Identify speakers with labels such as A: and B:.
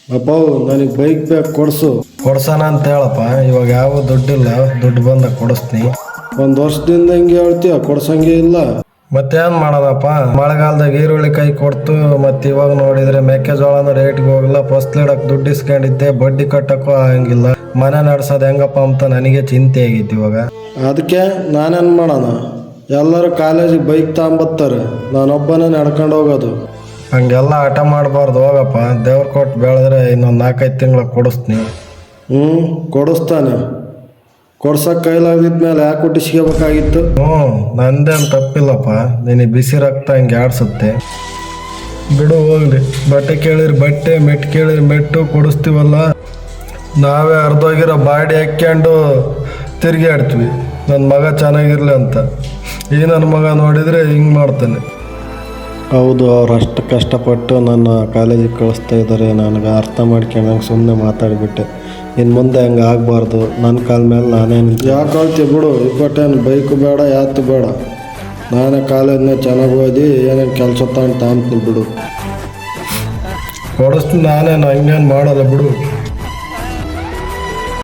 A: ಅಪ್ಪ ನನಗೆ ಬೈಕ್ ಬೇಕು ಕೊಡಿಸು.
B: ಕೊಡ್ಸೋಣ ಅಂತ ಹೇಳಪ್ಪ. ಇವಾಗ ಯಾವ ದುಡ್ಡಿಲ್ಲ, ದುಡ್ಡು ಬಂದಾಗ ಕೊಡಿಸ್ತೀನಿ.
A: ಒಂದು ವರ್ಷದಿಂದ ಹಿಂಗೆ ಹೇಳ್ತೀಯ, ಕೊಡ್ಸಂಗೆ ಇಲ್ಲ.
B: ಮತ್ತೇನು ಮಾಡೋದಪ್ಪ, ಮಳೆಗಾಲದಾಗ ಈರುಳ್ಳಿ ಕೈ ಕೊಡ್ತು. ಮತ್ತು ಇವಾಗ ನೋಡಿದರೆ ಮೆಕ್ಕೆಜೋಳನ ರೇಟ್ಗೆ ಹೋಗಿಲ್ಲ. ಫಸ್ಲಿಡಕ್ಕೆ ದುಡ್ಡು ಇಸ್ಕೊಂಡಿದ್ದೆ, ಬಡ್ಡಿ ಕಟ್ಟಕ್ಕೂ ಆಗಂಗಿಲ್ಲ. ಮನೆ ನಡ್ಸೋದು ಹೆಂಗಪ್ಪ ಅಂತ ನನಗೆ ಚಿಂತೆ ಆಗಿತ್ತು ಇವಾಗ.
A: ಅದಕ್ಕೆ ನಾನೇನು ಮಾಡೋಣ, ಎಲ್ಲರೂ ಕಾಲೇಜಿಗೆ ಬೈಕ್ ತಗೊಂಬತ್ತಾರೆ, ನಾನೊಬ್ಬನೇ ನಡ್ಕೊಂಡು ಹೋಗೋದು.
B: ಹಂಗೆಲ್ಲ ಹಠ ಮಾಡಬಾರ್ದು, ಹೋಗಪ್ಪ. ದೇವ್ರ ಕೊಟ್ಟು ಬೆಳೆದ್ರೆ ಇನ್ನೊಂದು 4-5 ತಿಂಗ್ಳು ಕೊಡಿಸ್ತೀನಿ.
A: ಕೊಡಿಸ್ತಾನೆ. ಕೊಡ್ಸಕ್ಕೆ ಕೈಲಾಗದಿದ್ಮೇಲೆ ಯಾಕೆ ಹುಟ್ಟಿಸ್ಕೋಬೇಕಾಗಿತ್ತು?
B: ನಂದೇನು ತಪ್ಪಿಲ್ಲಪ್ಪ. ನಿನಗೆ ಬಿಸಿ ರಕ್ತ ಹಿಂಗೆ ಆಡ್ಸುತ್ತೆ. ಬಿಡು ಹೋಗ್ಲಿ. ಬಟ್ಟೆ ಕೇಳಿರಿ ಬಟ್ಟೆ, ಮೆಟ್ಟು ಕೇಳಿರಿ ಮೆಟ್ಟು ಕೊಡಿಸ್ತೀವಲ್ಲ. ನಾವೇ ಅರ್ಧೋಗಿರೋ ಬಾಡಿ ಹಾಕ್ಕೊಂಡು ತಿರುಗಾಡ್ತೀವಿ ನನ್ನ ಮಗ ಚೆನ್ನಾಗಿರ್ಲಿ ಅಂತ. ಈ ನನ್ನ ಮಗ ನೋಡಿದರೆ ಹಿಂಗೆ ಮಾಡ್ತಾನೆ.
A: ಹೌದು, ಅವ್ರು ಅಷ್ಟು ಕಷ್ಟಪಟ್ಟು ನನ್ನ ಕಾಲೇಜಿಗೆ ಕಳಿಸ್ತಾ ಇದ್ದಾರೆ. ನನಗೆ ಅರ್ಥ ಮಾಡ್ಕೊಂಡಂಗೆ ಸುಮ್ಮನೆ ಮಾತಾಡಿಬಿಟ್ಟೆ. ಇನ್ನು ಮುಂದೆ ಹಂಗೆ ಆಗಬಾರ್ದು. ನನ್ನ ಕಾಲ ಮೇಲೆ ನಾನೇ ಯಾಕೆ ಹೇಳ್ತೀವಿ ಬಿಡು. ಇಪ್ಪತ್ತೇನು ಬೈಕು ಬೇಡ, ಯಾತು ಬೇಡ. ನಾನೇ ಕಾಲೇಜನ್ನ ಚೆನ್ನಾಗಿ ಓದಿ ಏನೇನು ಕೆಲಸ ತಗೊಂಡು ಬಿಡು.
B: ಕೊಡಿಸ್ತೀನಿ ನಾನೇನು, ಹಂಗೇನು ಮಾಡೋಲ್ಲ ಬಿಡು.